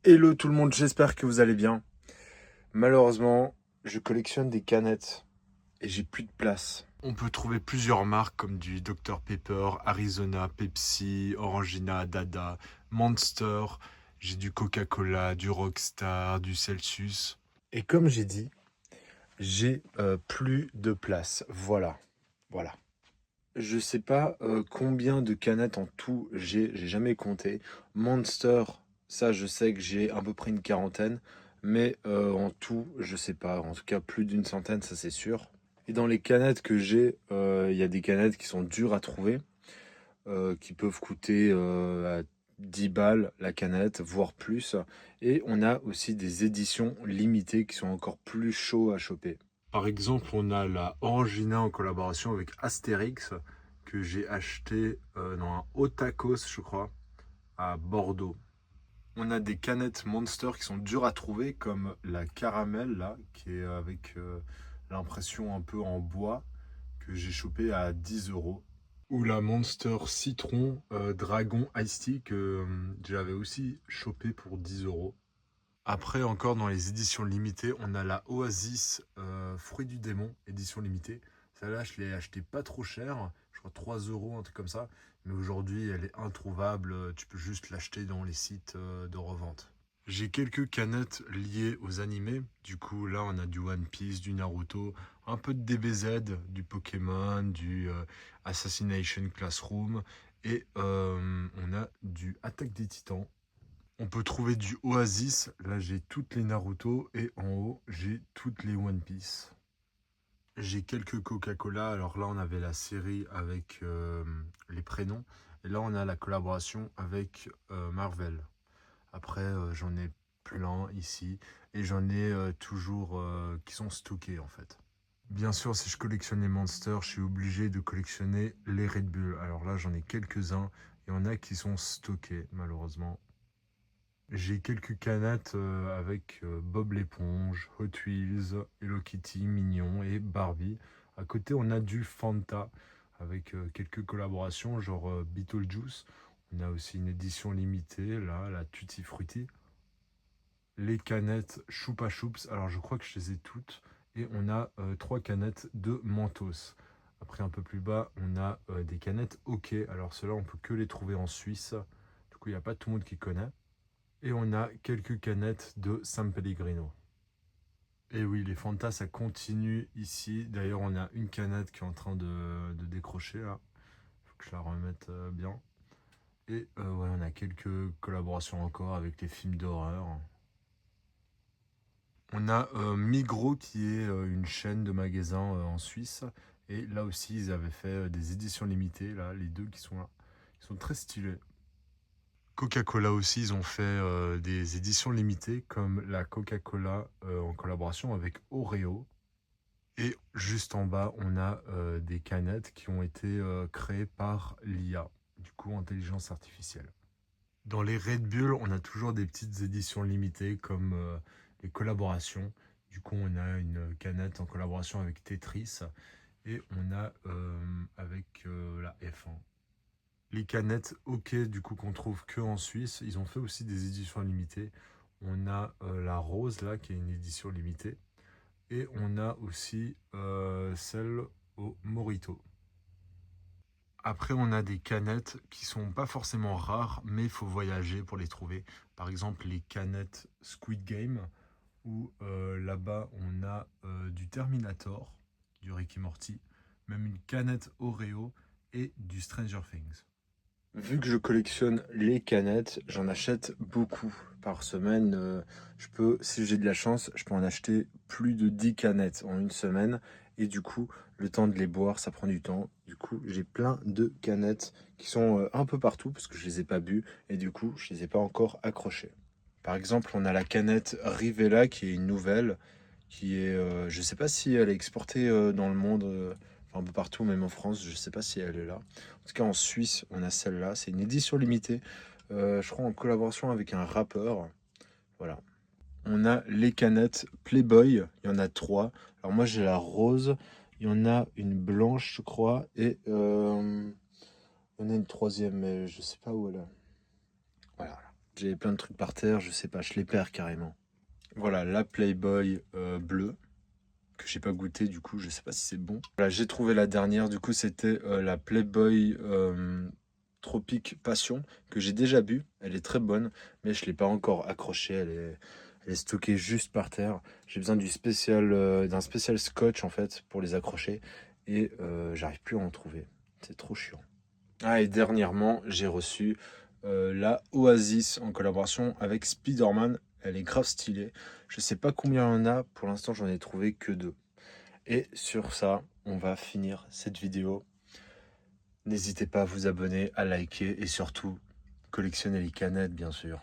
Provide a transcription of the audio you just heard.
Hello tout le monde, j'espère que vous allez bien. Malheureusement, je collectionne des canettes et j'ai plus de place. On peut trouver plusieurs marques comme du Dr Pepper, Arizona, Pepsi, Orangina, Dada, Monster. J'ai du Coca-Cola, du Rockstar, du Celsius. Et comme j'ai dit, j'ai plus de place. Voilà. Je sais pas combien de canettes en tout j'ai jamais compté. Monster, ça je sais que j'ai à peu près une quarantaine, mais en tout, je sais pas. En tout cas, plus d'une centaine, ça c'est sûr. Et dans les canettes que j'ai, il y a des canettes qui sont dures à trouver, qui peuvent coûter à 10 balles la canette, voire plus. Et on a aussi des éditions limitées qui sont encore plus chauds à choper. Par exemple, on a la Orangina en collaboration avec Astérix que j'ai acheté dans un Otakos, je crois, à Bordeaux. On a des canettes Monster qui sont dures à trouver, comme la caramel, là, qui est avec l'impression un peu en bois, que j'ai chopé à 10 euros. Ou la Monster Citron Dragon Ice Tea que j'avais aussi chopé pour 10 euros. Après, encore dans les éditions limitées, on a la Oasis Fruit du Démon, édition limitée. Celle-là, je l'ai achetée pas trop cher, je crois 3 euros, un truc comme ça. Mais aujourd'hui, elle est introuvable, tu peux juste l'acheter dans les sites de revente. J'ai quelques canettes liées aux animés. Du coup, là, on a du One Piece, du Naruto, un peu de DBZ, du Pokémon, du Assassination Classroom. Et on a du Attaque des Titans. On peut trouver du Oasis. Là, j'ai toutes les Naruto et en haut, j'ai toutes les One Piece. J'ai quelques Coca-Cola. Alors là, on avait la série avec les prénoms. Et là, on a la collaboration avec Marvel. Après, j'en ai plein ici. Et j'en ai toujours qui sont stockés en fait. Bien sûr, si je collectionne les Monsters, je suis obligé de collectionner les Red Bull. Alors là, j'en ai quelques-uns. Il y en a qui sont stockés, malheureusement. J'ai quelques canettes avec Bob l'éponge, Hot Wheels, Hello Kitty, Mignon et Barbie. À côté, on a du Fanta avec quelques collaborations, genre Beetlejuice. On a aussi une édition limitée, là, la Tutti Frutti. Les canettes Choupa Choups, alors je crois que je les ai toutes. Et on a trois canettes de Mentos. Après, un peu plus bas, on a des canettes OK. Alors ceux-là, on peut que les trouver en Suisse. Du coup, il n'y a pas tout le monde qui connaît. Et on a quelques canettes de San Pellegrino. Et oui, les Fanta, ça continue ici. D'ailleurs, on a une canette qui est en train de décrocher là. Faut que je la remette bien. Et ouais, on a quelques collaborations encore avec les films d'horreur. On a Migros qui est une chaîne de magasins en Suisse. Et là aussi, ils avaient fait des éditions limitées, là, les deux qui sont là. Ils sont très stylés. Coca-Cola aussi, ils ont fait des éditions limitées comme la Coca-Cola en collaboration avec Oreo. Et juste en bas, on a des canettes qui ont été créées par l'IA, du coup intelligence artificielle. Dans les Red Bull, on a toujours des petites éditions limitées comme les collaborations. Du coup, on a une canette en collaboration avec Tetris et on a avec la F1. Les canettes OK, du coup, qu'on trouve que en Suisse, ils ont fait aussi des éditions limitées. On a la rose, là, qui est une édition limitée. Et on a aussi celle au Morito. Après, on a des canettes qui sont pas forcément rares, mais il faut voyager pour les trouver. Par exemple, les canettes Squid Game, où là-bas, on a du Terminator, du Rick et Morty, même une canette Oreo et du Stranger Things. Vu que je collectionne les canettes, j'en achète beaucoup par semaine. Je peux, si j'ai de la chance, je peux en acheter plus de 10 canettes en une semaine. Et du coup, le temps de les boire, ça prend du temps. Du coup, j'ai plein de canettes qui sont un peu partout parce que je les ai pas bu et du coup, je les ai pas encore accrochées. Par exemple, on a la canette Rivella qui est une nouvelle, qui est, je sais pas si elle est exportée dans le monde, enfin, un peu partout, même en France, je sais pas si elle est là. En tout cas, en Suisse, on a celle-là. C'est une édition limitée, je crois en collaboration avec un rappeur. Voilà. On a les canettes Playboy, il y en a trois. Alors moi, j'ai la rose, il y en a une blanche, je crois, et il y en a une troisième, mais je sais pas où elle est. Voilà. J'avais plein de trucs par terre, je sais pas, je les perds carrément. Voilà, la Playboy bleue, que j'ai pas goûté, du coup, je sais pas si c'est bon. Voilà, j'ai trouvé la dernière, du coup, c'était la Playboy Tropique Passion, que j'ai déjà bu. Elle est très bonne, mais je l'ai pas encore accrochée, elle est stockée juste par terre. J'ai besoin d'un spécial scotch, en fait, pour les accrocher, et j'arrive plus à en trouver. C'est trop chiant. Ah, et dernièrement, j'ai reçu la Oasis en collaboration avec Spider-Man. Elle est grave stylée. Je sais pas combien il y en a. Pour l'instant, j'en ai trouvé que 2. Et sur ça, on va finir cette vidéo. N'hésitez pas à vous abonner, à liker et surtout, collectionnez les canettes, bien sûr.